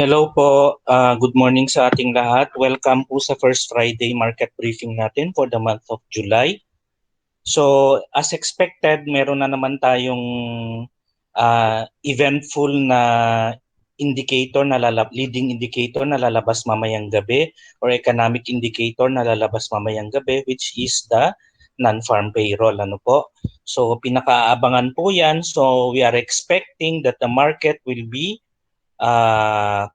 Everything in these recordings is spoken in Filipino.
Hello po, good morning sa ating lahat. Welcome po sa first Friday market briefing natin for the month of July. So as expected, meron na naman tayong eventful na leading indicator na lalabas mamayang gabi or economic indicator na lalabas mamayang gabi, which is the non-farm payroll. Ano po? So pinakaabangan po yan. So we are expecting that the market will be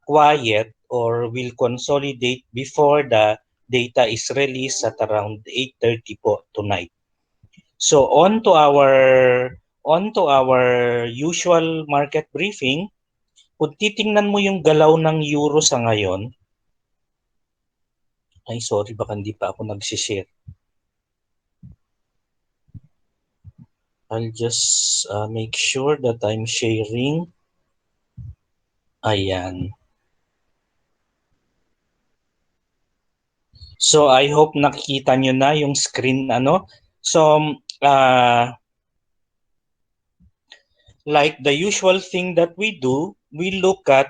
quiet or will consolidate before the data is released at around 8:30 po tonight. So on to our usual market briefing. Kung titingnan mo yung galaw ng euro sa ngayon, ay sorry baka hindi pa ako nag-share. I'll just make sure that I'm sharing. Ayan. So I hope nakikita nyo na yung screen ano. So like the usual thing that we do, we look at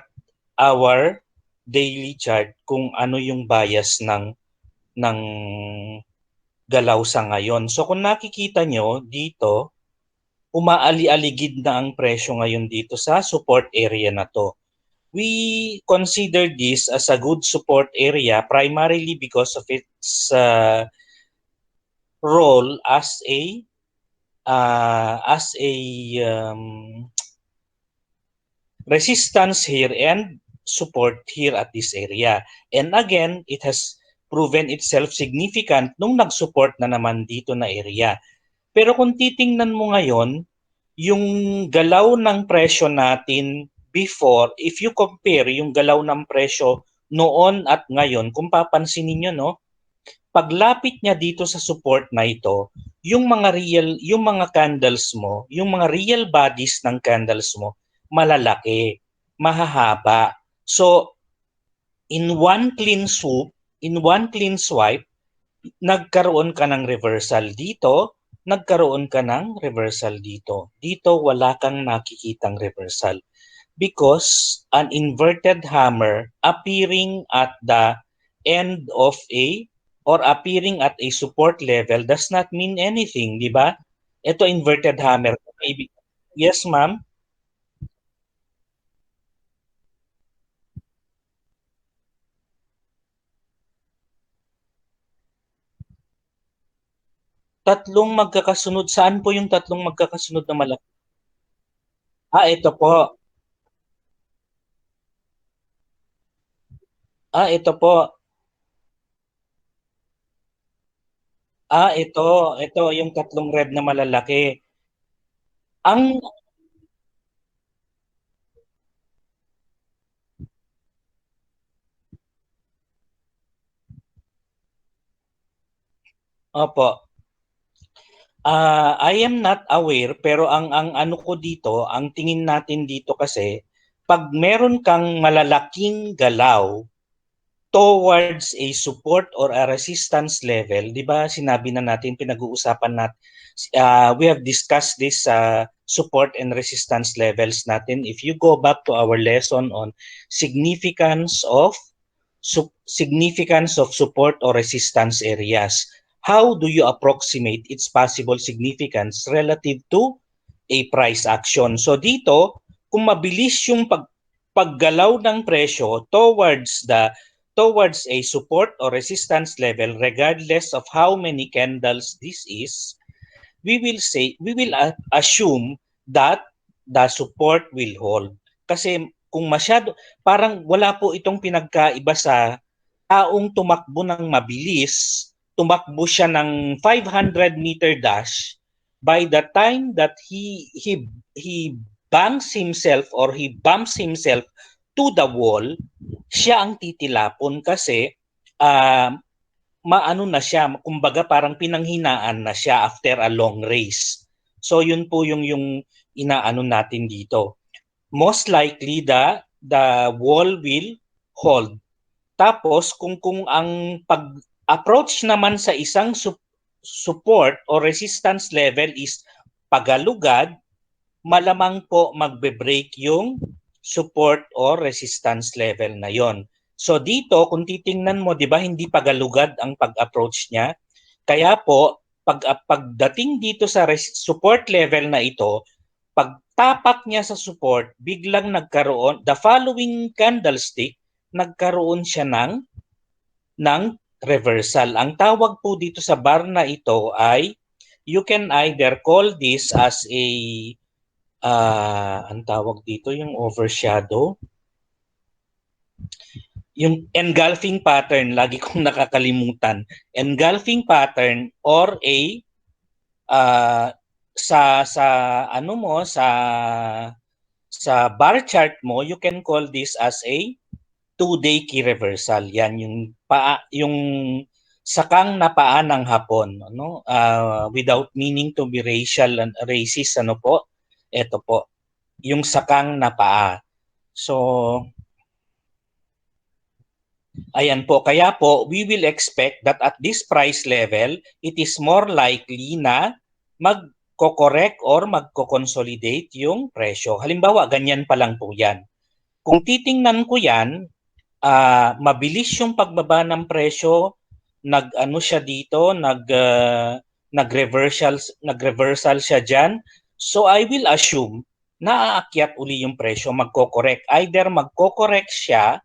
our daily chart kung ano yung bias ng galaw sa ngayon. So kung nakikita nyo dito, umaali-aligid na ang presyo ngayon dito sa support area na to. We consider this as a good support area primarily because of its role as a resistance here and support here at this area. And again, it has proven itself significant nung nag-support na naman dito na area. Pero kung titingnan mo ngayon, yung galaw ng presyo natin before, if you compare yung galaw ng presyo noon at ngayon, kung papansinin niyo no, paglapit niya dito sa support na ito, yung mga candles mo, yung mga real bodies ng candles mo, malalaki, mahahaba. So, in one clean swoop, in one clean swipe, nagkaroon ka ng reversal dito, nagkaroon ka ng reversal dito. Dito wala kang nakikitang reversal because an inverted hammer appearing at the end of a or appearing at a support level does not mean anything, di ba? Ito inverted hammer. Yes, ma'am. Tatlong magkakasunod. Saan po yung tatlong magkakasunod na malaki? Ito po. Ito po. Ito yung tatlong red na malalaki. Ang Opo. I am not aware pero ang ano ko dito, ang tingin natin dito kasi pag meron kang malalaking galaw towards a support or a resistance level, 'di ba? Sinabi na natin pinag-uusapan natin we have discussed this support and resistance levels natin. If you go back to our lesson on significance of significance of support or resistance areas. How do you approximate its possible significance relative to a price action? So dito, kung mabilis yung paggalaw ng presyo towards a support or resistance level regardless of how many candles this is, we will assume that the support will hold. Kasi kung masyado, parang wala po itong pinagkaiba sa taong tumakbo ng mabilis, tumakbo siya ng 500-meter dash, by the time that he bangs himself or he bumps himself to the wall, siya ang titilapon kasi uh, maano na siya, kumbaga parang pinanghinaan na siya after a long race. So yun po yung inaano natin dito. Most likely the wall will hold. Tapos kung ang pag-approach naman sa isang support or resistance level is pagalugad, malamang po magbe-break yung support or resistance level na yon. So dito, kung titingnan mo, di ba hindi pagalugad ang pag-approach niya? Kaya po, pagdating dito sa support level na ito, pagtapak niya sa support, biglang nagkaroon, the following candlestick, nagkaroon siya ng reversal. Ang tawag po dito sa bar na ito ay, you can either call this as a, ang tawag dito, yung overshadow, yung engulfing pattern, lagi kong nakakalimutan. Engulfing pattern or a sa ano mo sa bar chart mo, you can call this as a 2-day key reversal. Yan yung sakang na paa ng hapon, ano? Without meaning to be racist, ano po? Ito po, yung sakang na paa. So ayan po, kaya po we will expect that at this price level, it is more likely na magko-correct or magko-consolidate yung presyo. Halimbawa, ganyan pa lang po yan. Kung titingnan ko yan, mabilis yung pagbaba ng presyo, nag-ano siya dito, nag-reversal siya diyan. So I will assume na aakyat uli yung presyo, magko-correct. Either magko-correct siya,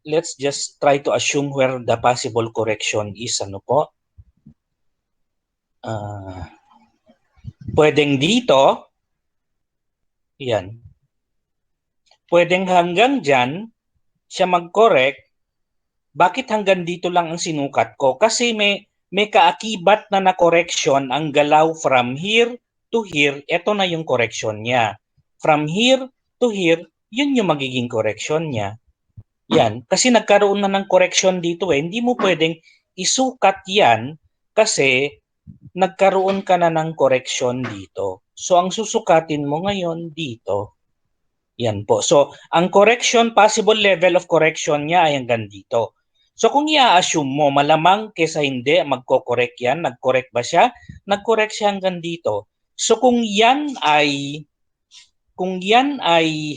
let's just try to assume where the possible correction is, ano po. Pwedeng dito, yan. Pwedeng hanggang dyan, siya mag-correct. Bakit hanggang dito lang ang sinukat ko? Kasi may kaakibat na correction ang galaw from here to here. Ito na yung correction niya. From here to here, yun yung magiging correction niya. Yan. Kasi nagkaroon na ng correction dito eh. Hindi mo pwedeng isukat yan kasi nagkaroon ka na ng correction dito. So ang susukatin mo ngayon dito. Yan po. So ang correction, possible level of correction niya ay hanggang dito. So kung i-assume mo, malamang kesa hindi, magko-correct yan. Nag-correct ba siya? Nag-correct siya hanggang dito. So kung yan ay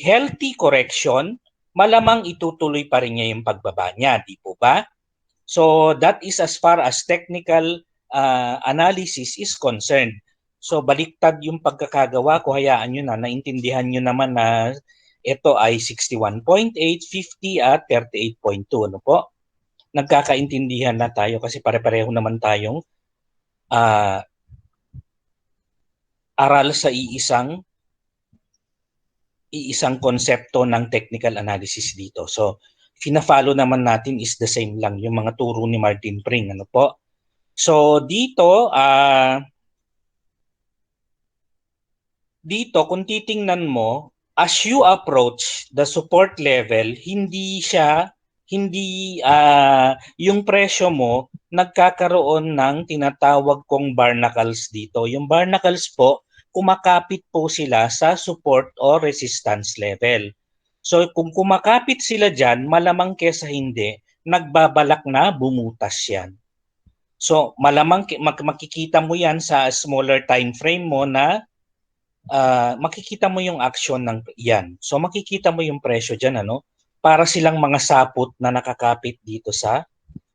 healthy correction, malamang itutuloy pa rin niya yung pagbaba niya, di po ba? So that is as far as technical analysis is concerned. So baliktad yung pagkakagawa ko, hayaan nyo na, naintindihan nyo naman na ito ay 61.8, 50 at 38.2. Ano po? Nagkakaintindihan na tayo kasi pare-pareho naman tayong aral sa iisang konsepto ng technical analysis dito. So, fina-follow naman natin is the same lang, yung mga turo ni Martin Pring. Ano po? So, dito, kung titingnan mo, as you approach the support level, yung presyo mo, nagkakaroon ng tinatawag kong barnacles dito. Yung barnacles po, kumakapit po sila sa support or resistance level. So kung kumakapit sila dyan, malamang kesa hindi, nagbabalak na bumutas yan. So malamang makikita mo yan sa smaller time frame mo na makikita mo yung action ng yan. So makikita mo yung presyo dyan, ano? Para silang mga sapot na nakakapit dito sa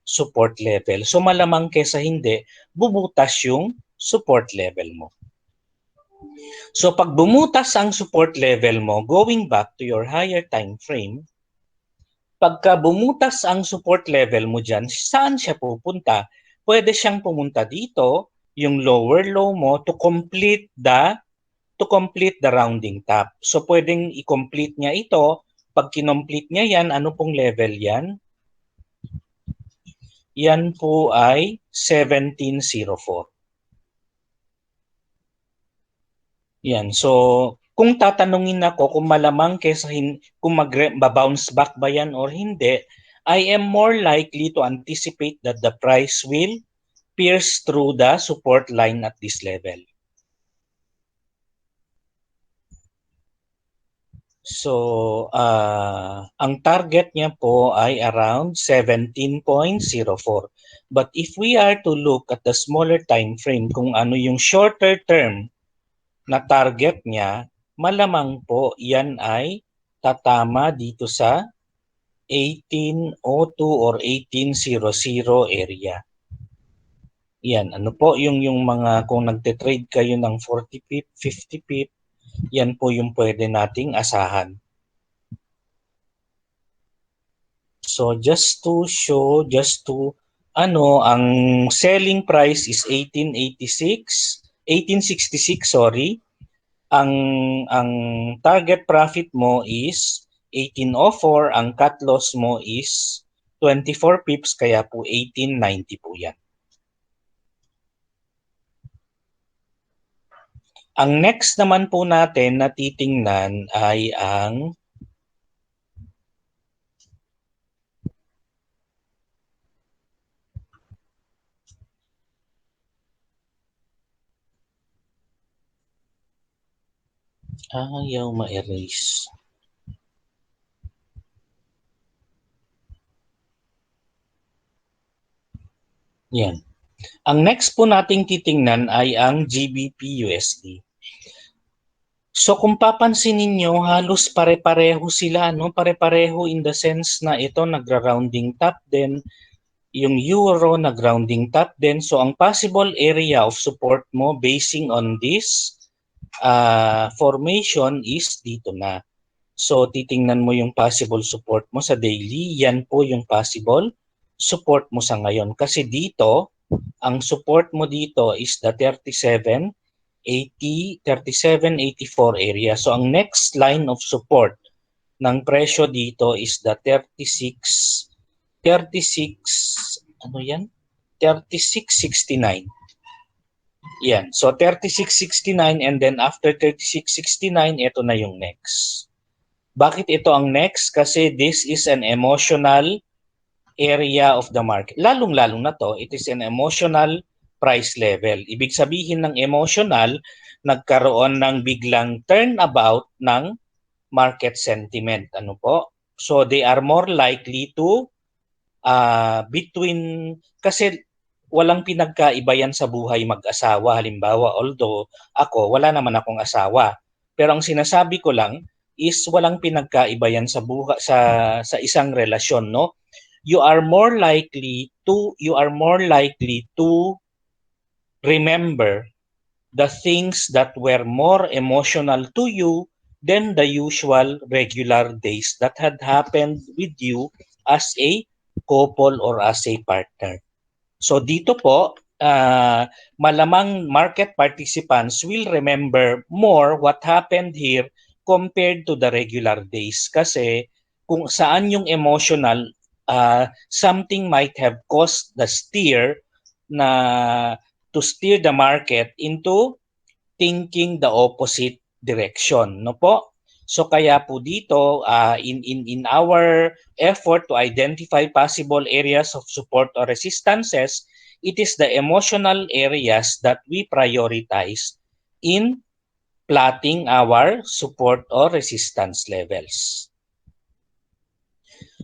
support level. So malamang kesa hindi, bumutas yung support level mo. So pag bumutas ang support level mo, going back to your higher time frame, pagka bumutas ang support level mo dyan, saan siya pupunta? Pwede siyang pumunta dito, yung lower low mo, to complete the rounding top. So pwedeng i-complete niya ito. Pag kinomplete niya yan, ano pong level yan? Yan po ay 1704. Yan. So, kung tatanungin ako kung malamang kung mag-bounce back ba yan or hindi, I am more likely to anticipate that the price will pierce through the support line at this level. So, ang target niya po ay around 17.04. But if we are to look at the smaller time frame, kung ano yung shorter term na target niya, malamang po yan ay tatama dito sa 1802 or 1800 area. Yan, ano po yung mga kung nagte-trade kayo ng 40 pip, 50 pip, yan po yung pwede nating asahan. So just to show, ang selling price is 1866, sorry. Ang target profit mo is 1804, ang cut loss mo is 24 pips, kaya po 1890 po yan. Ang next naman po natin na titingnan ay ang ayaw ma-erase. Yan. Ang next po nating titingnan ay ang GBP-USD. So kung papansin ninyo, halos pare-pareho sila, no? Pare-pareho in the sense na ito nagra-rounding top din, yung euro nag-rounding top din. So ang possible area of support mo basing on this formation is dito na. So titingnan mo yung possible support mo sa daily, yan po yung possible support mo sa ngayon. Kasi dito, ang support mo dito is the 37.84 area. So ang next line of support ng presyo dito is the 36 ano yan? 36.69. Yan. So 36.69, and then after 36.69, ito na yung next. Bakit ito ang next? Kasi this is an emotional area of the market. Lalong-lalong na to, it is an emotional price level. Ibig sabihin ng emotional, nagkaroon ng biglang turnabout ng market sentiment. Ano po? So they are more likely to kasi walang pinagkaiba yan sa buhay mag-asawa. Halimbawa, although ako, wala naman akong asawa. Pero ang sinasabi ko lang is walang pinagkaiba yan sa buhay, sa isang relasyon, no? You are more likely to remember the things that were more emotional to you than the usual regular days that had happened with you as a couple or as a partner. So dito po, malamang market participants will remember more what happened here compared to the regular days. Kasi kung saan yung emotional, something might have caused the to steer the market into thinking the opposite direction, no po? So kaya po dito, in our effort to identify possible areas of support or resistances, it is the emotional areas that we prioritize in plotting our support or resistance levels.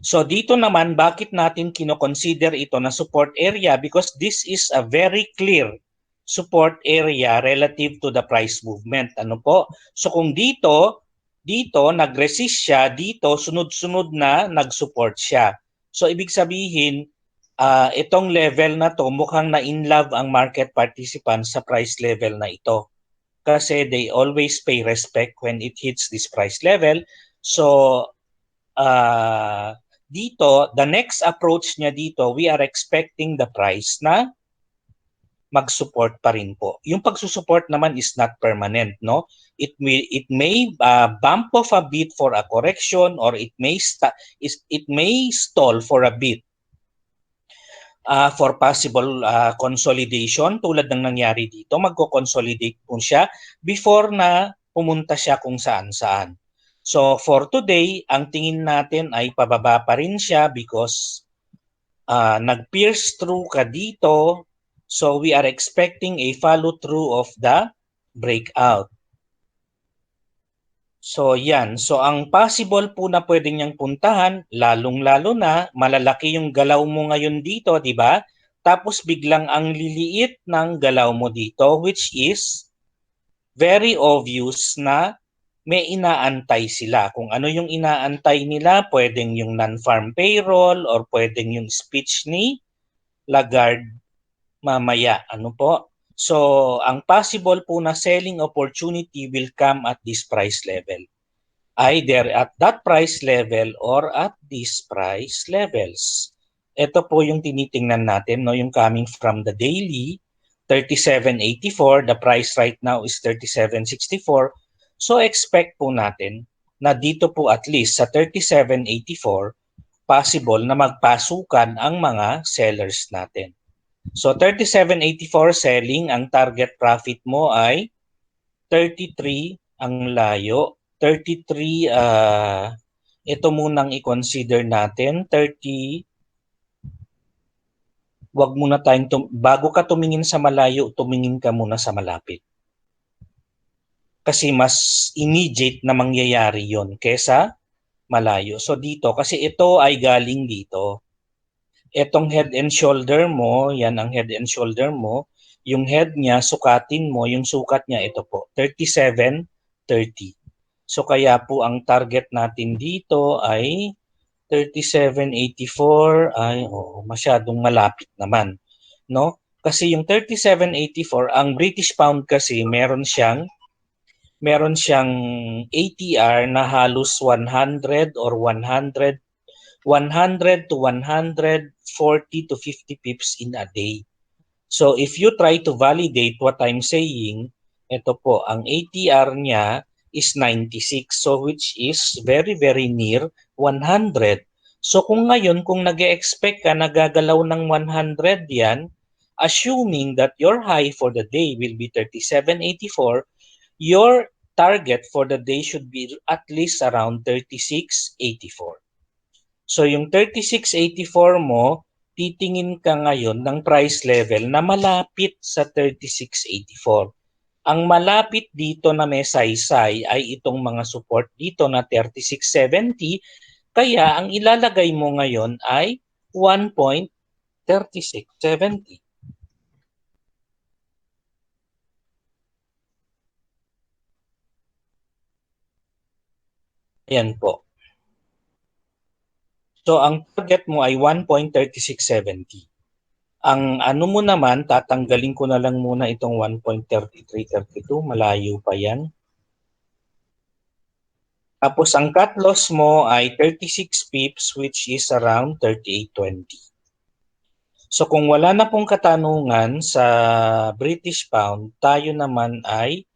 So dito naman, bakit natin kino-consider ito na support area? Because this is a very clear support area relative to the price movement. Ano po? So kung dito nag-resist siya, dito sunod-sunod na nag-support siya. So ibig sabihin, itong level na to, mukhang na-in love ang market participants sa price level na ito. Kasi they always pay respect when it hits this price level. So dito, the next approach niya dito, we are expecting the price na mag-support pa rin po. Yung pagsusupport naman is not permanent, no? It may bump off a bit for a correction, or it may stall for a bit for possible consolidation, tulad ng nangyari dito. Magko-consolidate po siya before na pumunta siya kung saan-saan. So for today, ang tingin natin ay pababa pa rin siya because nag-pierce through ka dito. So we are expecting a follow-through of the breakout. So yan. So ang possible po na pwede niyang puntahan, lalong-lalo na malalaki yung galaw mo ngayon dito, di ba? Tapos biglang ang liliit ng galaw mo dito, which is very obvious na may inaantay sila. Kung ano yung inaantay nila, pwedeng yung non-farm payroll or pwedeng yung speech ni Lagarde mamaya. Ano po? So, ang possible po na selling opportunity will come at this price level. Either at that price level or at these price levels. Ito po yung tinitingnan natin, no, yung coming from the daily 37.84, the price right now is 37.64. So expect po natin na dito po at least sa 37.84 possible na magpasukan ang mga sellers natin. So 37.84 selling, ang target profit mo ay 33 ang layo. 33, ito munang i-consider natin. 30, wag muna tayong, bago ka tumingin sa malayo, tumingin ka muna sa malapit. Kasi mas immediate na mangyayari yon kesa malayo. So dito, kasi ito ay galing dito. Etong head and shoulder mo, yan ang head and shoulder mo. Yung head niya, sukatin mo, yung sukat niya, ito po, 37.30. So kaya po ang target natin dito ay 37.84 ay masyadong malapit naman, no? Kasi yung 37.84, ang British pound kasi meron siyang ATR na halos 100 or 100 to 140 to 50 pips in a day. So if you try to validate what I'm saying, ito po, ang ATR niya is 96, so which is very very near 100. So kung ngayon, kung nag-expect ka na gagalaw ng 100 yan, assuming that your high for the day will be 37.84, your target for the day should be at least around 36.84. So yung 36.84 mo, titingin ka ngayon ng price level na malapit sa 36.84. Ang malapit dito na may saysay ay itong mga support dito na 36.70, kaya ang ilalagay mo ngayon ay 1.3670. Ayan po. So ang target mo ay 1.3670. Ang ano mo naman, tatanggalin ko na lang muna itong 1.3332, malayo pa yan. Tapos ang cut loss mo ay 36 pips, which is around 38.20. So kung wala na pong katanungan sa British Pound, tayo naman ay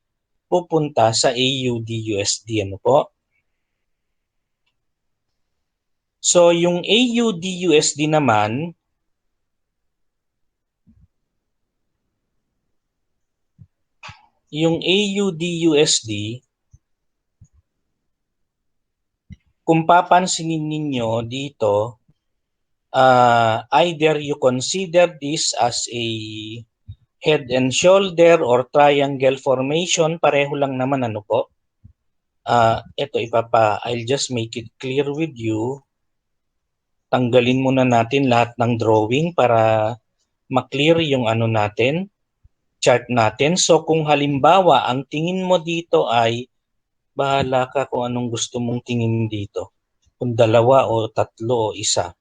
pupunta sa AUD-USD. Ano po? So yung AUD-USD naman, kung papansinin ninyo dito, either you consider this as a head and shoulder or triangle formation, pareho lang naman, ano po. Ito I'll just make it clear with you. Tanggalin muna natin lahat ng drawing para maklear yung ano natin, chart natin. So kung halimbawa ang tingin mo dito ay, bahala ka kung anong gusto mong tingin dito. Kung dalawa o tatlo o isa.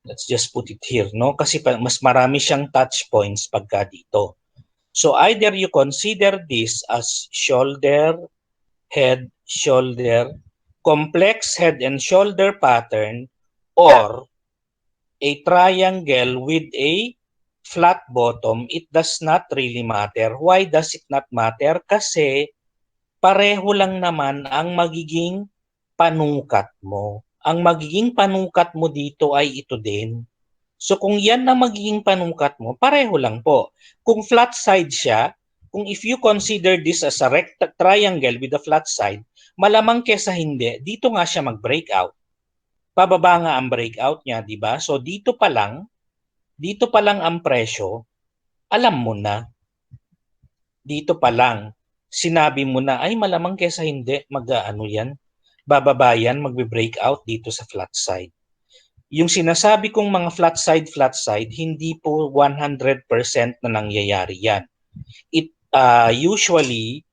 Let's just put it here, no? Kasi mas marami siyang touch points pagka dito. So either you consider this as shoulder, head, shoulder, complex head and shoulder pattern, or a triangle with a flat bottom, it does not really matter. Why does it not matter? Kasi pareho lang naman ang magiging panukat mo. Ang magiging panukat mo dito ay ito din. So kung yan na magiging panukat mo, pareho lang po. Kung flat side siya, kung if you consider this as a triangle with a flat side, malamang kesa hindi, dito nga siya mag-breakout. Pababa nga ang breakout niya, di ba? So dito pa lang ang presyo, alam mo na. Dito pa lang, sinabi mo na, ay malamang kesa hindi, mag-ano yan, bababa yan, magbe-breakout dito sa flat side. Yung sinasabi kong mga flat side, hindi po 100% na nangyayari yan. It usually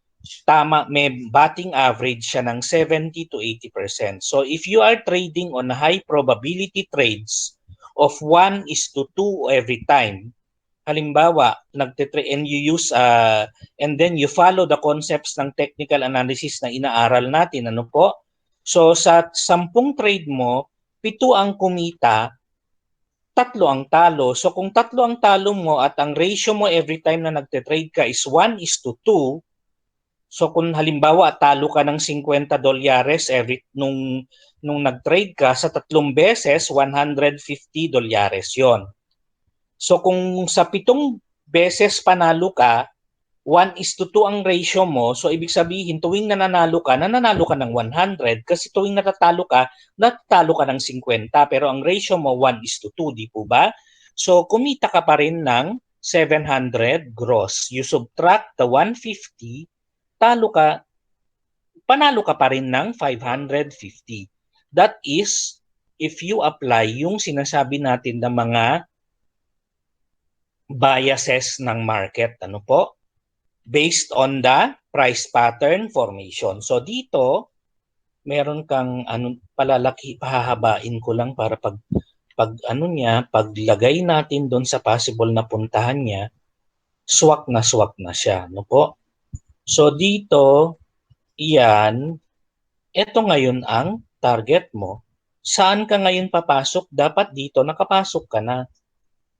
tama, may batting average siya ng 70 to 80%. So if you are trading on high probability trades of 1:2 every time, halimbawa, and you use and then you follow the concepts ng technical analysis na inaaral natin, ano po? So sa 10 trade mo, 7 ang kumita, 3 ang talo. So kung 3 ang talo mo at ang ratio mo every time na nagte-trade ka is 1:2, so kung halimbawa talo ka ng $50 nung nag-trade ka sa 3 beses, $150 yon. So kung sa 7 beses panalo ka, 1:2 ang ratio mo, so ibig sabihin tuwing nananalo ka ng 100 kasi tuwing natatalo ka ng 50 pero ang ratio mo 1:2, di po ba? So kumita ka pa rin ng 700 gross. You subtract the 150, panalo ka pa rin ng 550. That is, if you apply yung sinasabi natin na mga biases ng market, ano po? Based on the price pattern formation. So dito, meron kang pahahabain ko lang para paglagay natin doon sa possible na puntahan niya, swak na siya, no po? So dito, ito ngayon ang target mo. Saan ka ngayon papasok? Dapat dito nakapasok ka na.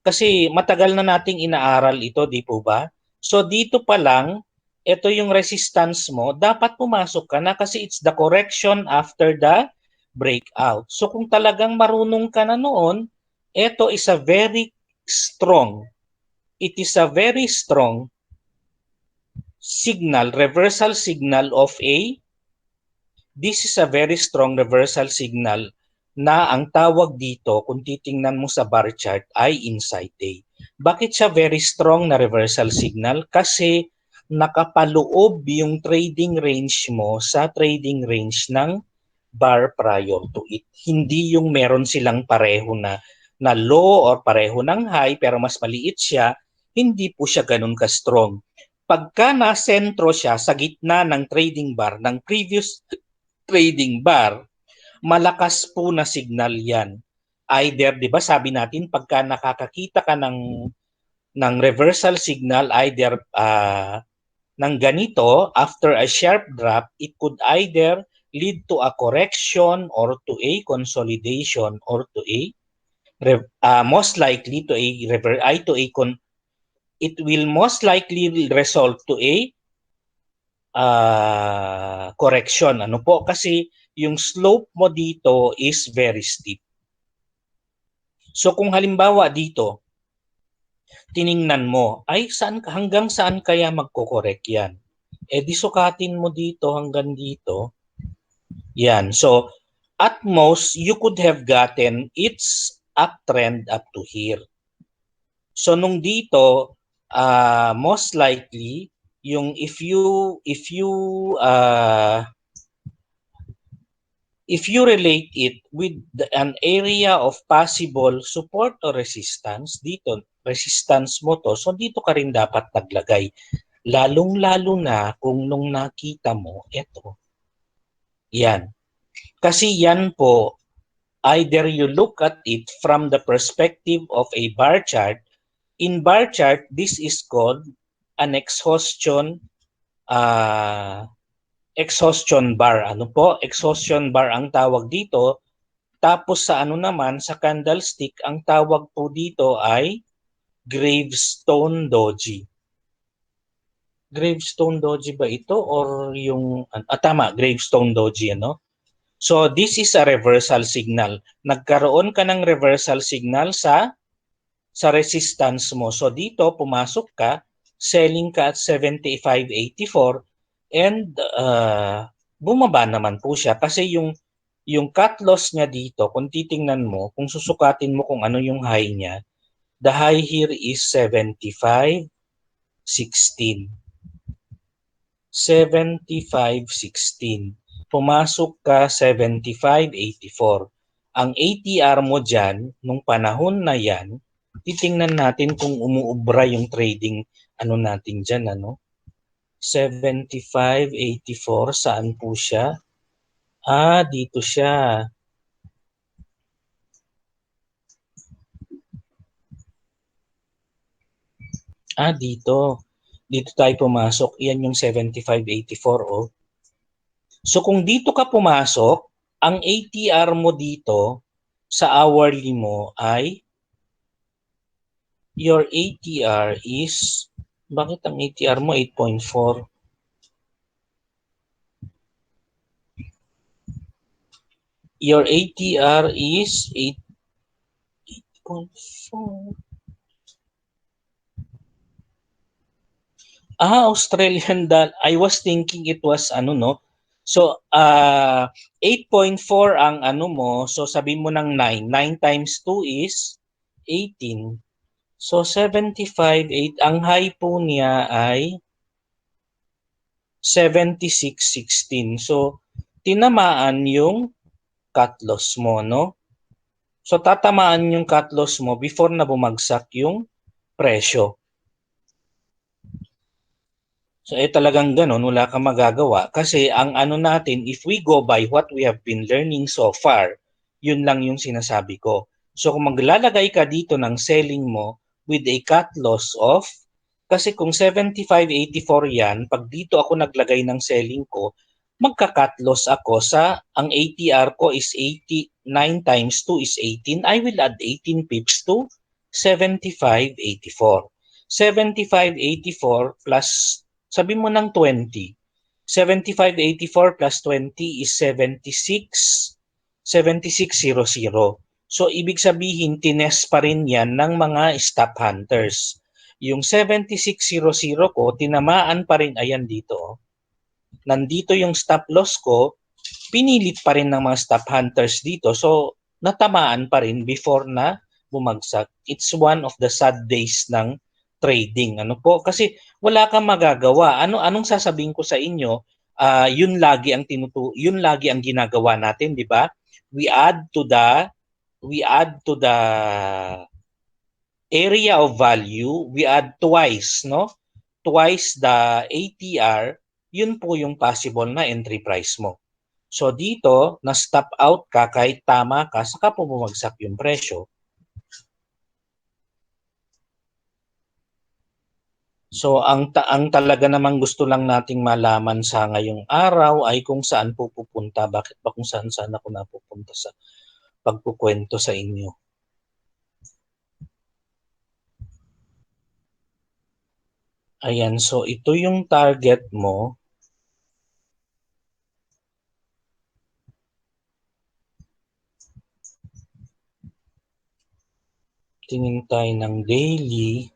Kasi matagal na nating inaaral ito, di po ba? So dito pa lang, ito yung resistance mo, dapat pumasok ka na kasi it's the correction after the breakout. So kung talagang marunong ka na noon, ito is a very strong, it is a very strong signal, reversal signal of this is a very strong reversal signal na ang tawag dito, kung titingnan mo sa bar chart, ay inside day. Bakit siya very strong na reversal signal? Kasi nakapaloob yung trading range mo sa trading range ng bar prior to it. Hindi yung meron silang pareho na low or pareho ng high pero mas maliit siya, hindi po siya ganun ka-strong. Pagka nasentro siya sa gitna ng trading bar, ng previous trading bar, malakas po na signal yan. Either, di ba sabi natin, pagka nakakakita ka ng reversal signal, either ng ganito, after a sharp drop, it could either lead to a correction or to a consolidation or to a most likely to a it will most likely result to a correction. Ano po? Kasi yung slope mo dito is very steep. So kung halimbawa dito, tiningnan mo, ay hanggang saan kaya magko-correct yan? Eh di sukatin mo dito hanggang dito. Yan. So at most, you could have gotten its uptrend up to here. So nung dito, most likely, yung if you relate it with an area of possible support or resistance, dito, resistance mo to, so dito ka rin dapat naglagay. Lalong-lalo na kung nung nakita mo, eto, yan. Kasi yan po, either you look at it from the perspective of a bar chart. In bar chart, this is called an exhaustion bar. Ano po? Exhaustion bar ang tawag dito. Tapos sa naman, sa candlestick, ang tawag po dito ay gravestone doji. Gravestone doji ba ito? Or yung, tama, gravestone doji, ano? So this is a reversal signal. Nagkaroon ka ng reversal signal sa resistance mo. So dito, pumasok ka, selling ka at 75.84 and bumaba naman po siya kasi yung cut loss niya dito, kung titingnan mo, kung susukatin mo kung ano yung high niya, the high here is 75.16. 75.16. Pumasok ka 75.84. Ang ATR mo dyan, nung panahon na yan, titingnan natin kung umuubra yung trading natin dyan, ano? 75.84, saan po siya? Dito siya. Dito. Dito tayo pumasok. Yan yung 75.84, oh. So kung dito ka pumasok, ang ATR mo dito sa hourly mo ay your ATR is, bakit ang ATR mo 8.4? Your ATR is 8.4. Australian dollar. I was thinking it was ano, no? So, 8.4 ang ano mo. So, sabi mo ng 9. 9 times 2 is 18. So, 75.8. Ang high po niya ay 76.16. So, tinamaan yung cut loss mo, no? So, tatamaan yung cut loss mo before na bumagsak yung presyo. So talagang ganun, wala kang magagawa kasi ang ano natin, if we go by what we have been learning so far, yun lang yung sinasabi ko. So kung maglalagay ka dito ng selling mo with a cut loss of, kasi kung 75.84 yan, pag dito ako naglagay ng selling ko, magka-cut loss ako sa, ang ATR ko is 89 times 2 is 18, I will add 18 pips to 75.84. 75.84 plus, sabi mo ng 20. 75.84 plus 20 is 76.00. So, ibig sabihin, tines pa rin yan ng mga stop hunters. Yung 76.00 ko, tinamaan pa rin, ayan dito. Nandito yung stop loss ko, pinilit pa rin ng mga stop hunters dito. So, natamaan pa rin before na bumagsak. It's one of the sad days ng trading. Ano po? Kasi wala kang magagawa. Anong sasabihin ko sa inyo? Yun lagi ang ginagawa natin, di ba? We add to the area of value, we add twice, no? Twice the ATR, yun po yung possible na entry price mo. So dito, na-stop out ka kahit tama ka, saka po bumagsak yung presyo. So ang talaga namang gusto lang nating malaman sa ngayong araw ay kung saan po pupunta. Bakit ba kung saan ako napupunta sa pagkukwento sa inyo? Ayan, so ito yung target mo. Tingin tayo ng daily.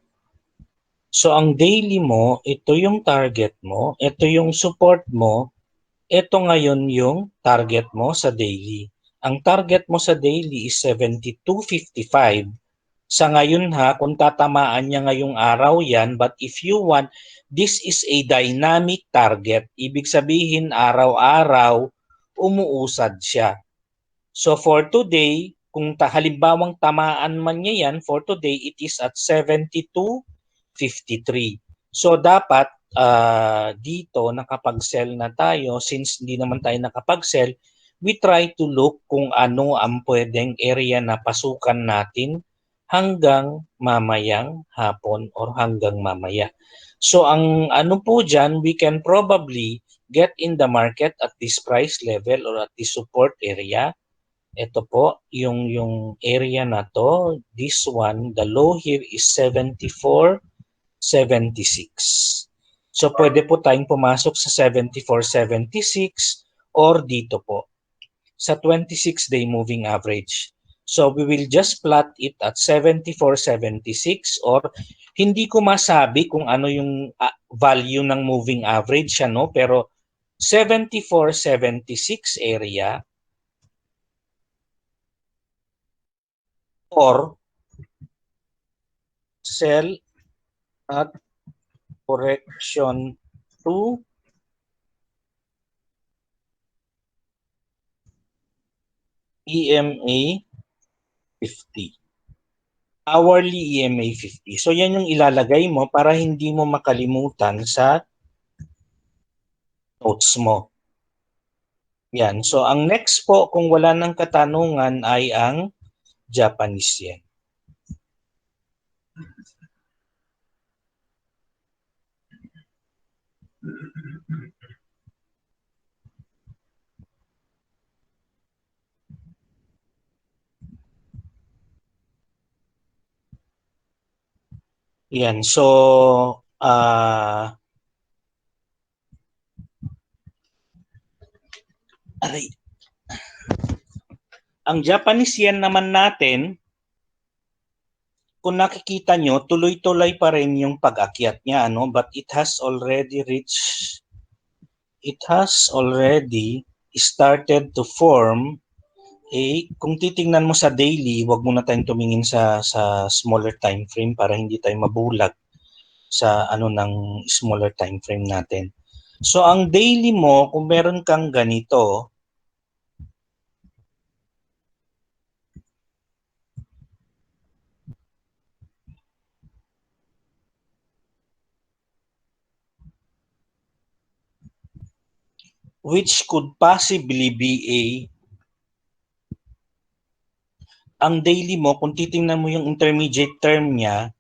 So ang daily mo, ito yung target mo, ito yung support mo, ito ngayon yung target mo sa daily. Ang target mo sa daily is 72.55. Sa ngayon ha, kung tatamaan niya ngayong araw yan, but if you want, this is a dynamic target. Ibig sabihin araw-araw, umuusad siya. So for today, kung halimbawang tamaan man niya yan, for today, it is at 72.53. So dapat dito nakapag-sell na tayo. Since hindi naman tayo nakapag-sell, we try to look kung ano ang pwedeng area na pasukan natin hanggang mamayang hapon or hanggang mamaya. So ang ano po dyan, we can probably get in the market at this price level or at this support area. Ito po, yung area na to, this one, the low here is 74.76. So pwede po tayong pumasok sa 74.76 or dito po sa 26-day moving average. So we will just plot it at 74.76 or hindi ko masabi kung ano yung value ng moving average, ano, pero 74.76 area or sell at correction to EMA 50. Hourly EMA 50. So yan yung ilalagay mo para hindi mo makalimutan sa notes mo. Yan. So, ang next po, kung wala ng katanungan, ay ang Japanese yen. Yan. So, aray. Ang Japanese yen naman natin, kung nakikita nyo, tuloy-tuloy pa rin yung pag-akyat niya, ano? But it has already started to form kung titingnan mo sa daily, wag muna tayong tumingin sa smaller time frame para hindi tayo mabulag sa ano ng smaller time frame natin. So ang daily mo, kung meron kang ganito, which could possibly be ang daily mo, kung titingnan mo yung intermediate term niya,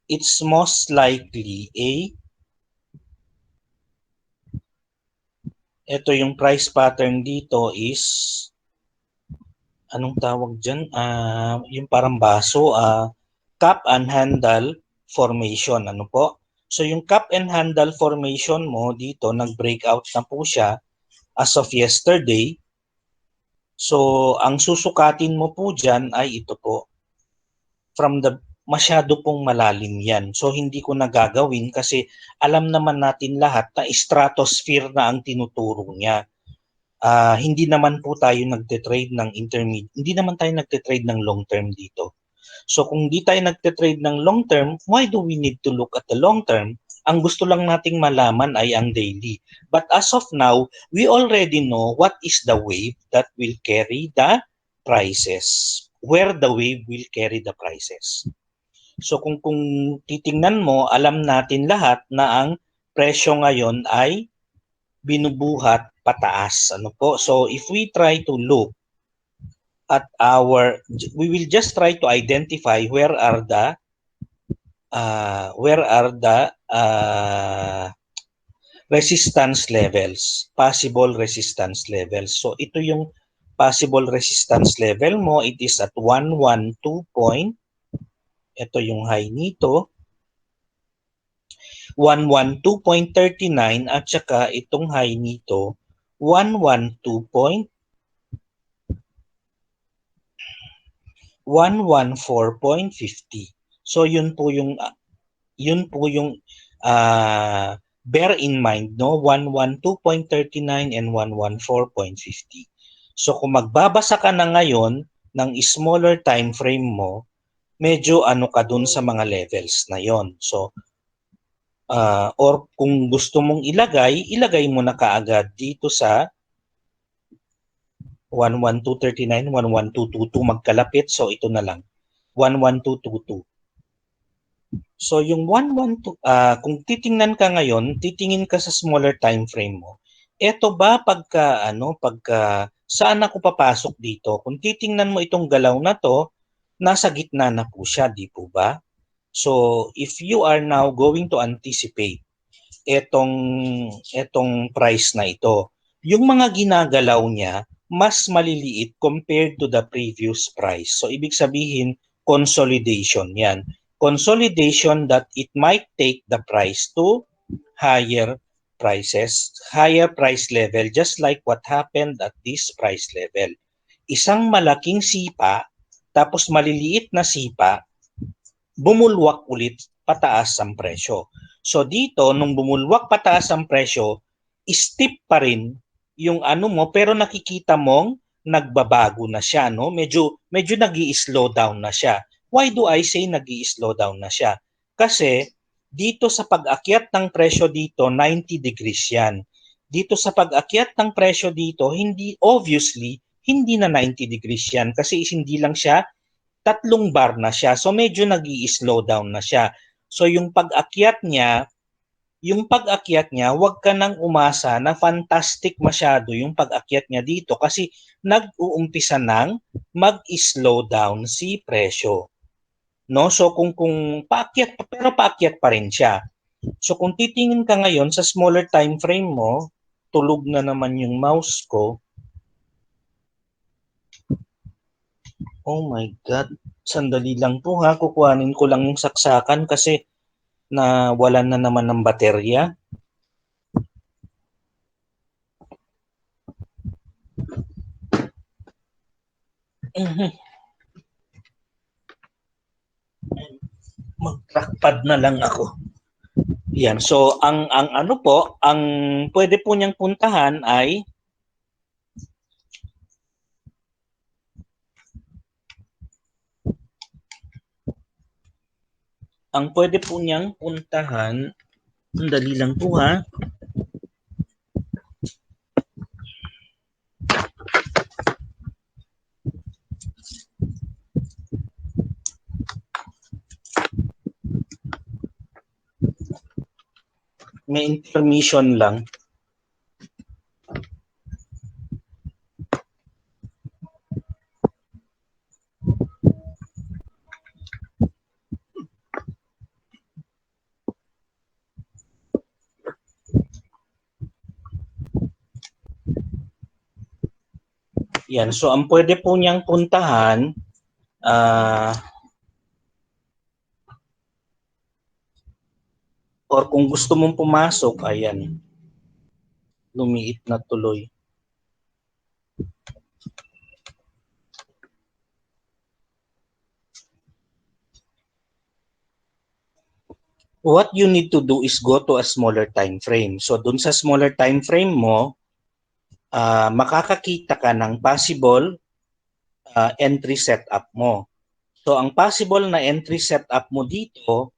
it's most likely ito yung price pattern dito is, anong tawag dyan? Yung parang baso, cup and handle formation. Ano po? So yung cup and handle formation mo dito, nag-breakout na po siya as of yesterday. So ang susukatin mo po dyan ay ito po. Masyado pong malalim yan. So hindi ko nagagawin kasi alam naman natin lahat na stratosphere na ang tinuturo niya. Hindi naman po tayo nagte-trade ng intermediate, hindi naman tayo nagte-trade ng long term dito. So kung hindi tayo nagte-trade ng long term, why do we need to look at the long term? Ang gusto lang nating malaman ay ang daily. But as of now, we already know what is the wave that will carry the prices. Where the wave will carry the prices. So kung titingnan mo, alam natin lahat na ang presyo ngayon ay binubuhat pataas. Ano po? So if we try to look at we will just try to identify where are the resistance levels, possible resistance levels. So ito yung possible resistance level mo, it is at 112 point. Ito yung high nito. 112.39 at saka itong high nito 114.50. So yun po yung bear in mind, no, 112.39 and 114.50. So kung magbabasa ka na ngayon ng smaller time frame mo, medyo ano ka dun sa mga levels na yon. So or kung gusto mong ilagay mo na kaagad dito sa 11239, 11222 magkalapit. So ito na lang, 11222. So yung 112, kung titingnan ka ngayon, titingin ka sa smaller time frame mo. Ito ba pagka saan ako papasok dito? Kung titingnan mo itong galaw na to, nasa gitna na po siya, di po ba? So if you are now going to anticipate etong price na ito, yung mga ginagalaw niya mas maliliit compared to the previous price. So ibig sabihin consolidation yan. Consolidation that it might take the price to higher higher price level, just like what happened at this price level. Isang malaking sipa, tapos maliliit na sipa, bumulwak ulit pataas ang presyo. So dito, nung bumulwak pataas ang presyo, steep pa rin yung ano mo, pero nakikita mong nagbabago na siya, no? Medyo nag-i-slow down na siya. Why do I say nag-i-slow down na siya? Kasi dito sa pag-akyat ng presyo dito, 90 degrees yan. Dito sa pag-akyat ng presyo dito, hindi na 90 degrees yan kasi hindi lang siya, tatlong bar na siya. So medyo nag-i-slow down na siya. So yung pag-akyat niya yung pag-akyat niya, wag ka nang umasa na fantastic masyado yung pag-akyat niya dito kasi nag-uumpisa ng mag-slow down si presyo. No? So kung paakyat pero paakyat pa rin siya. So kung titingin ka ngayon sa smaller time frame mo, tulog na naman yung mouse ko. Oh my God. Sandali lang po ha. Kukuhanin ko lang yung saksakan kasi nawalan na naman ng baterya. Mag-trackpad na lang ako. Yan. So ang ano po, ang pwede po niyang puntahan ay ang pwede po niyang puntahan, dali lang po ha. May information lang. Yan. So ang pwede po niyang puntahan, or kung gusto mong pumasok, ayan, lumiit na tuloy. What you need to do is go to a smaller time frame. So dun sa smaller time frame mo, makakakita ka ng possible entry setup mo. So ang possible na entry setup mo dito,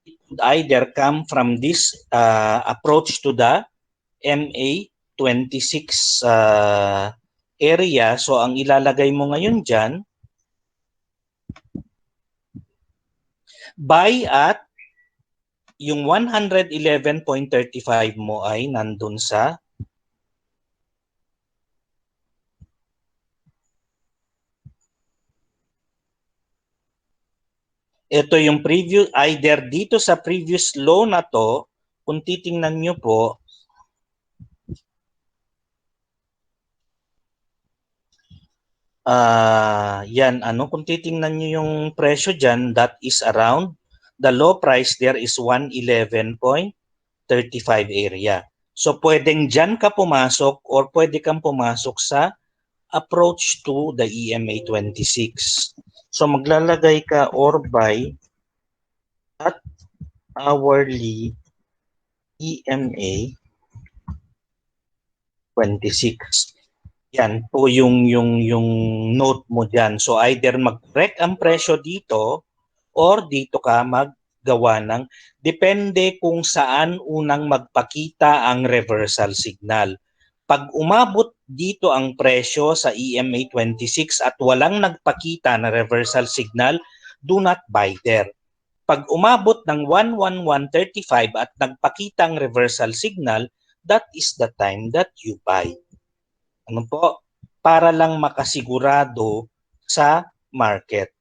it would either come from this approach to the MA26 area. So ang ilalagay mo ngayon dyan, buy at yung 111.35 mo ay nandun sa ito yung previous, either dito sa previous low na to, kung titingnan nyo po, yan, ano, kung titingnan nyo yung presyo dyan, that is around, the low price there is 111.35 area. So pwedeng dyan ka pumasok or pwede kang pumasok sa approach to the EMA 26. So maglalagay ka or buy at hourly EMA 26. Yan po yung note mo diyan. So either mag-correct ang presyo dito or dito ka maggawa ng depende kung saan unang magpakita ang reversal signal. Pag umabot dito ang presyo sa EMA 26 at walang nagpakita na reversal signal, do not buy there. Pag umabot ng 11135 at nagpakita ang reversal signal, that is the time that you buy. Ano po? Para lang makasigurado sa market.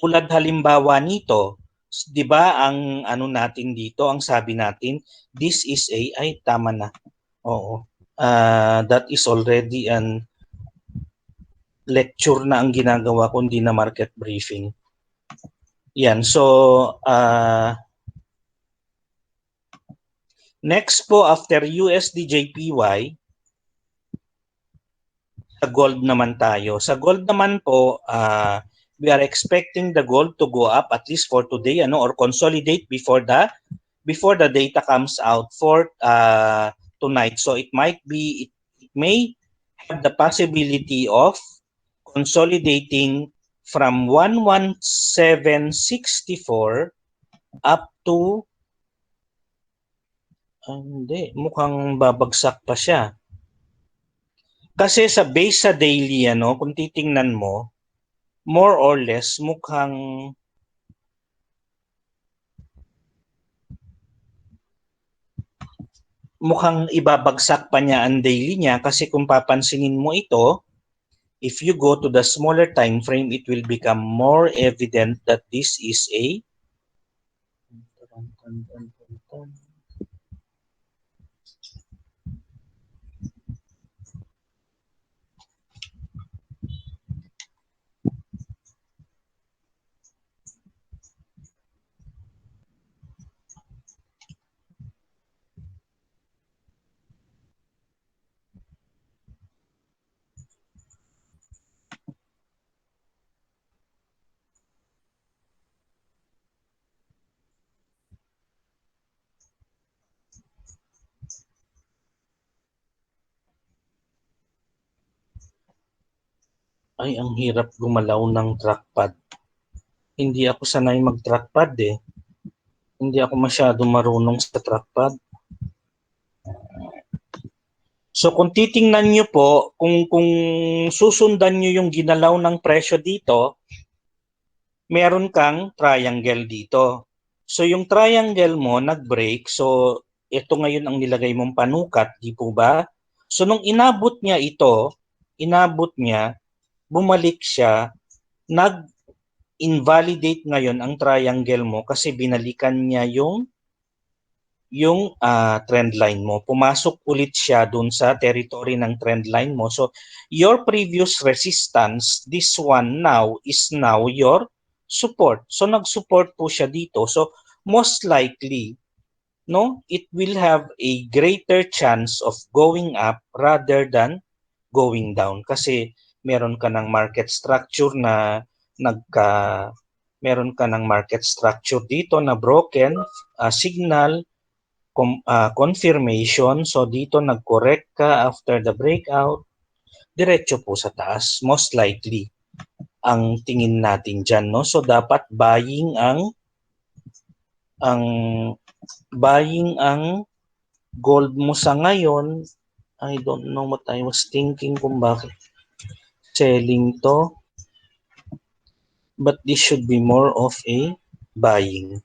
Tulad halimbawa nito, 'di ba ang ano natin dito, ang sabi natin, this is a ay tama na. Oo. That is already an lecture na ang ginagawa ko, hindi na market briefing. Yan. So next po after USD/JPY, sa gold naman tayo. Sa gold naman po, we are expecting the gold to go up at least for today, ano, or consolidate before the data comes out for tonight. So it may have the possibility of consolidating from 11764 up to hindi, mukhang babagsak pa siya. Kasi sa base sa daily, ano, kung titingnan mo, more or less mukhang mukhang ibabagsak pa niya ang daily niya kasi kung papansinin mo ito, if you go to the smaller time frame, it will become more evident that this is a ay ang hirap gumalaw ng trackpad. Hindi ako sanay mag-trackpad eh. Hindi ako masyado marunong sa trackpad. So kung titingnan niyo po, kung susundan niyo yung ginalaw ng presyo dito, meron kang triangle dito. So yung triangle mo nag-break, so ito ngayon ang nilagay mong panukat, di po ba? So nung inabot niya ito, bumalik siya, nag-invalidate ngayon ang triangle mo kasi binalikan niya yung trend line mo. Pumasok ulit siya dun sa territory ng trend line mo. So, your previous resistance, this one now, is now your support. So, nag-support po siya dito. So, most likely, no, it will have a greater chance of going up rather than going down. Kasi meron ka ng market structure na meron ka ng market structure dito na broken, signal, confirmation. So dito nag-correct ka after the breakout, diretso po sa taas, most likely ang tingin natin dyan, no? So dapat ang buying ang gold mo sa ngayon. I don't know what I was thinking kung bakit selling to, but this should be more of a buying.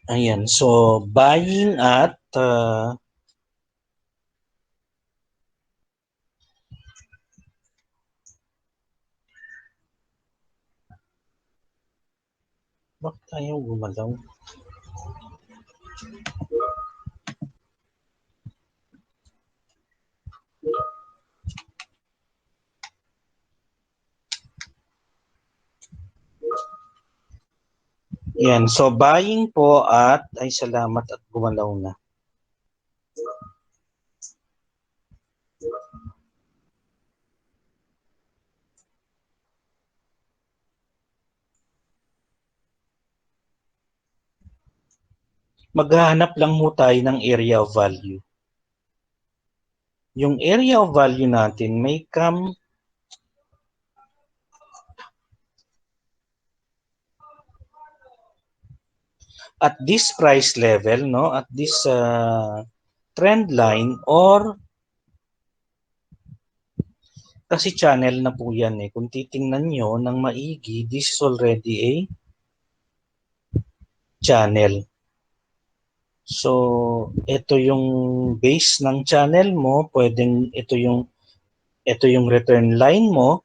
Ayan, so buying at bakit tayo gumalaw? Yan, so buying po at ay salamat at gumalaw na. Maghahanap lang mo tayo ng area of value. Yung area of value natin may come at this price level, no, at this trend line, or kasi channel na po yan eh. Kung titingnan nyo ng maigi, this is already a channel. So, ito yung base ng channel mo, pwedeng ito yung return line mo.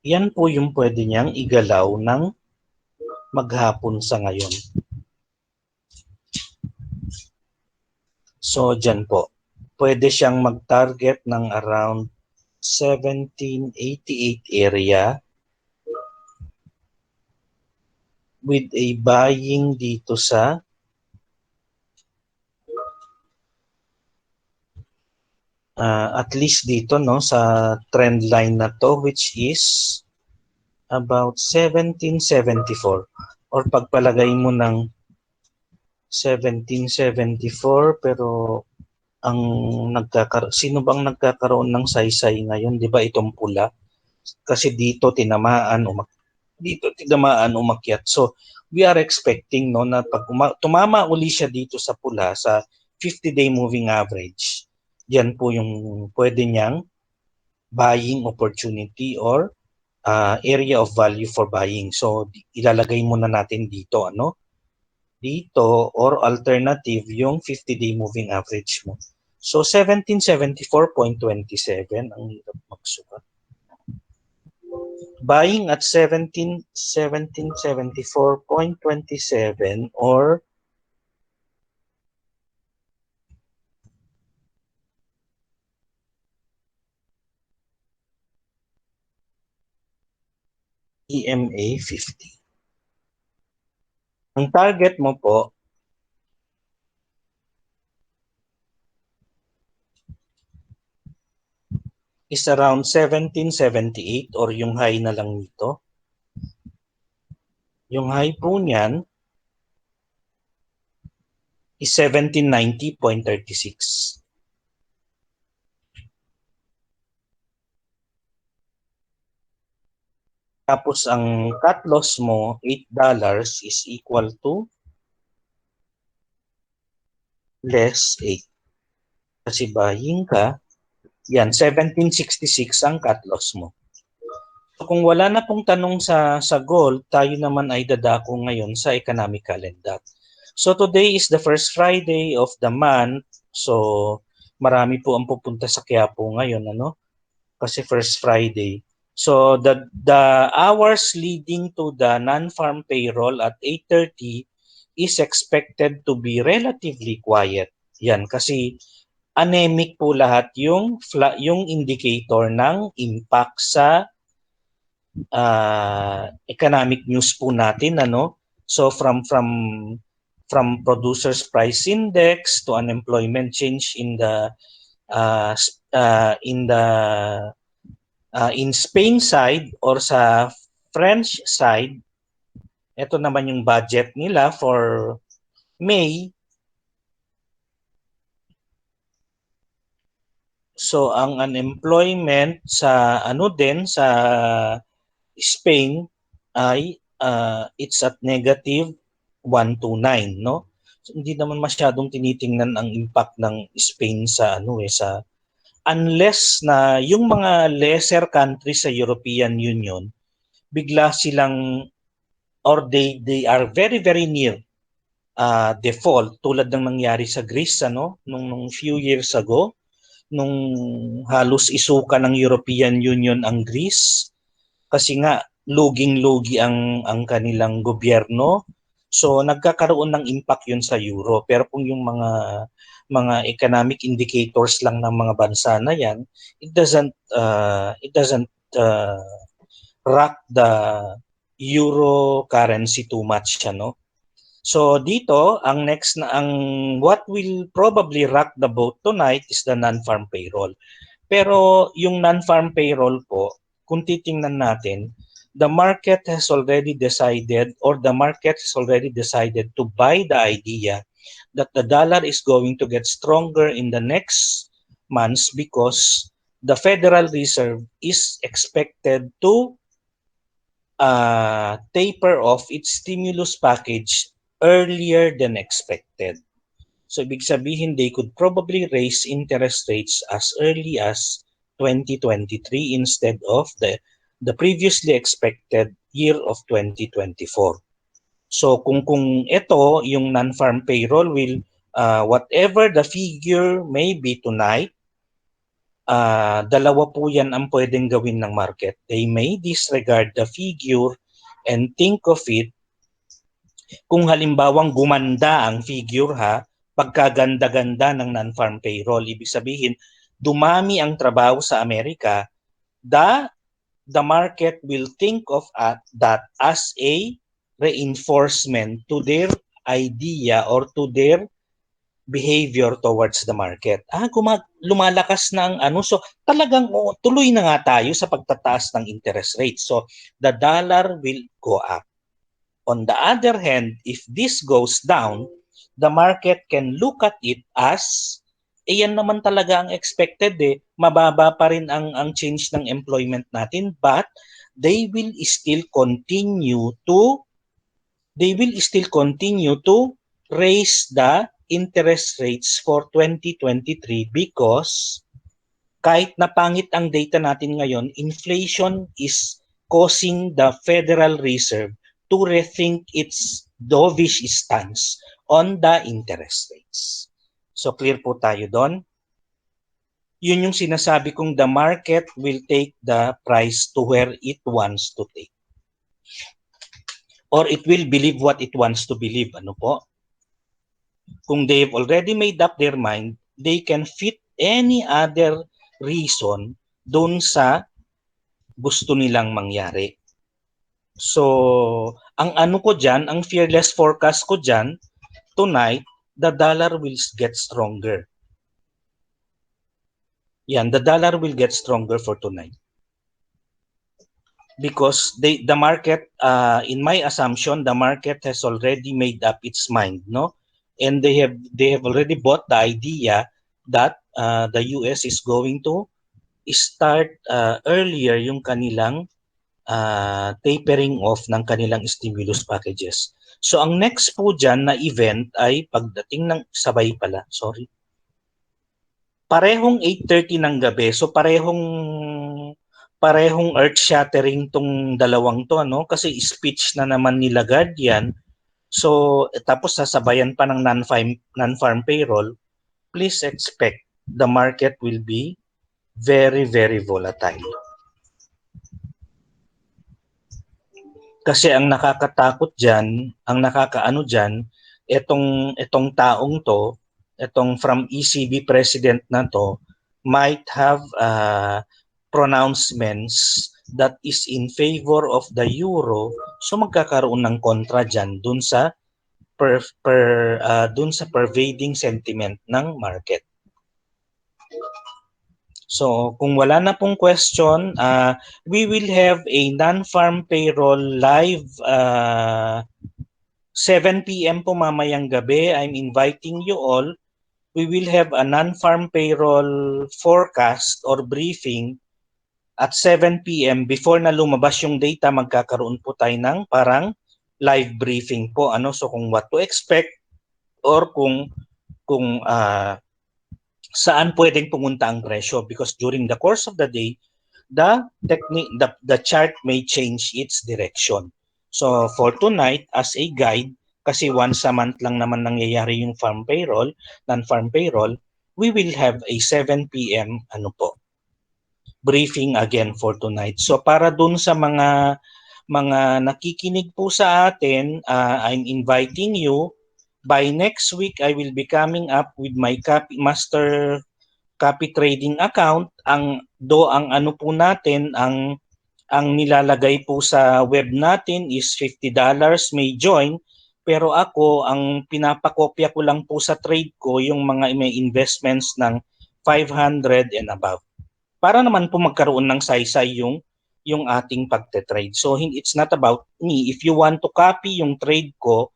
Yan po yung pwede niyang igalaw ng maghapon sa ngayon. So, dyan po. Pwede siyang mag-target ng around 1788 area with a buying dito sa at least dito, no, sa trend line na to, which is about 1774, or pagpalagay mo ng 1774, pero ang sino bang nagkakaroon ng saysay ngayon, 'di ba, itong pula? Kasi dito tinamaan, dito tinamaan umakyat. So we are expecting no na pag tumama uli siya dito sa pula sa 50-day moving average, yan po yung pwede niyang buying opportunity or area of value for buying. So ilalagay muna natin dito dito or alternative yung 50-day moving average mo. So 1774.27 ang hirap magsukat. Buying at 1774.27 or EMA 50. Ang target mo po is around 1778 or yung high na lang nito. Yung high po niyan is 1790.36. Tapos ang cut loss mo, $8 is equal to less 8. Kasi buying ka, yan, 1766 ang cut loss mo. So kung wala na pong tanong sa gold, tayo naman ay dadako ngayon sa economic calendar. So today is the first Friday of the month. So marami po ang pupunta sa Quiapo ngayon, kasi first Friday. So the hours leading to the non-farm payroll at 8:30 is expected to be relatively quiet. Yan kasi anemic po lahat yung indicator ng impact sa economic news po natin, So from producers price index to unemployment change uh, in Spain side or sa French side, ito naman yung budget nila for May. So ang unemployment sa sa Spain ay it's at negative 129, no? So, hindi naman masyadong tinitingnan ang impact ng Spain sa sa unless na yung mga lesser countries sa European Union bigla silang or they are very near default tulad ng nangyari sa Greece nung few years ago nung halos isuka ng European Union ang Greece kasi nga luging-lugi ang kanilang gobyerno. So nagkakaroon ng impact 'yun sa euro. Pero kung yung mga economic indicators lang ng mga bansa na 'yan, it doesn't rock the euro currency too much, So dito, ang next na ang what will probably rock the boat tonight is the non-farm payroll. Pero yung non-farm payroll po, kung titingnan natin, the market has already decided to buy the idea that the dollar is going to get stronger in the next months because the Federal Reserve is expected to taper off its stimulus package earlier than expected. So ibig sabihin they could probably raise interest rates as early as 2023 instead of the previously expected year of 2024. So kung ito yung non-farm payroll will whatever the figure may be tonight, dalawa po yan ang pwedeng gawin ng market. They may disregard the figure and think of it kung halimbawang gumanda ang figure pagkaganda-ganda ng non-farm payroll. Ibig sabihin, dumami ang trabaho sa Amerika, the market will think of that as a reinforcement to their idea or to their behavior towards the market. Lumalakas na ang So talagang tuloy na nga tayo sa pagtataas ng interest rate. So the dollar will go up. On the other hand, if this goes down, the market can look at it as yan naman talaga ang expected eh. Mababa pa rin ang change ng employment natin, but they will still continue to raise the interest rates for 2023 because kahit na pangit ang data natin ngayon, inflation is causing the Federal Reserve to rethink its dovish stance on the interest rates. So clear po tayo doon. Yun yung sinasabi kong the market will take the price to where it wants to take. Or it will believe what it wants to believe. Ano po? Kung they've already made up their mind, they can fit any other reason doon sa gusto nilang mangyari. So, ang ano ko dyan, ang fearless forecast ko dyan, tonight, the dollar will get stronger. Yan, the dollar will get stronger for tonight. Because the market, in my assumption, the market has already made up its mind, no? And they have already bought the idea that the US is going to start earlier yung kanilang tapering off ng kanilang stimulus packages. So ang next po dyan na event ay pagdating ng parehong 8:30 ng gabi. So parehong earth-shattering tong dalawang to, ano? Kasi speech na naman ni Lagarde yan. So tapos sasabayan pa ng non-farm payroll. Please expect the market will be very, very volatile. Kasi ang nakakatakot diyan, ang nakakaano diyan, itong taong to, itong from ECB president na to, might have pronouncements that is in favor of the euro. So magkakaroon ng kontra diyan dun sa dun sa pervading sentiment ng market. So kung wala na pong question, we will have a non-farm payroll live 7 p.m. po mamayang gabi. I'm inviting you all. We will have a non-farm payroll forecast or briefing at 7 p.m. Before na lumabas yung data, magkakaroon po tayo ng parang live briefing po. Ano? So kung what to expect or kung saan pwedeng pumunta ang presyo, because during the course of the day, the chart may change its direction. So for tonight, as a guide, kasi once a month lang naman nangyayari yung farm payroll, non-farm payroll, we will have a 7 p.m. briefing again for tonight. So para dun sa mga nakikinig po sa atin, I'm inviting you. By next week, I will be coming up with my master copy trading account. Ang ano po natin, ang nilalagay po sa web natin is $50 may join. Pero ako, ang pinapakopya ko lang po sa trade ko yung mga may investments ng 500 and above. Para naman po magkaroon ng saysay yung ating pagte-trade. So it's not about me. If you want to copy yung trade ko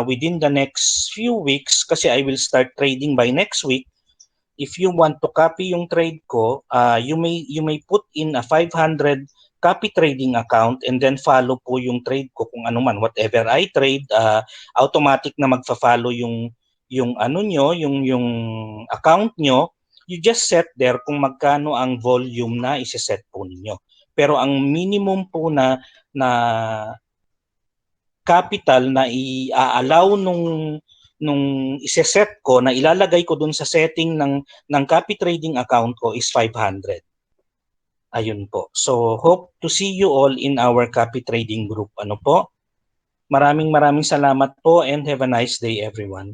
within the next few weeks, kasi I will start trading by next week. If you want to copy yung trade ko, you may put in a 500 copy trading account and then follow po yung trade ko kung ano man, whatever I trade, automatic na magfa-follow yung ano nyo, yung account nyo. You just set there kung magkano ang volume na isi-set po ninyo. Pero ang minimum po na capital na i-allow nung ise-set ko, na ilalagay ko dun sa setting ng copy trading account ko is 500. Ayun po. So hope to see you all in our copy trading group. Ano po? Maraming salamat po and have a nice day everyone.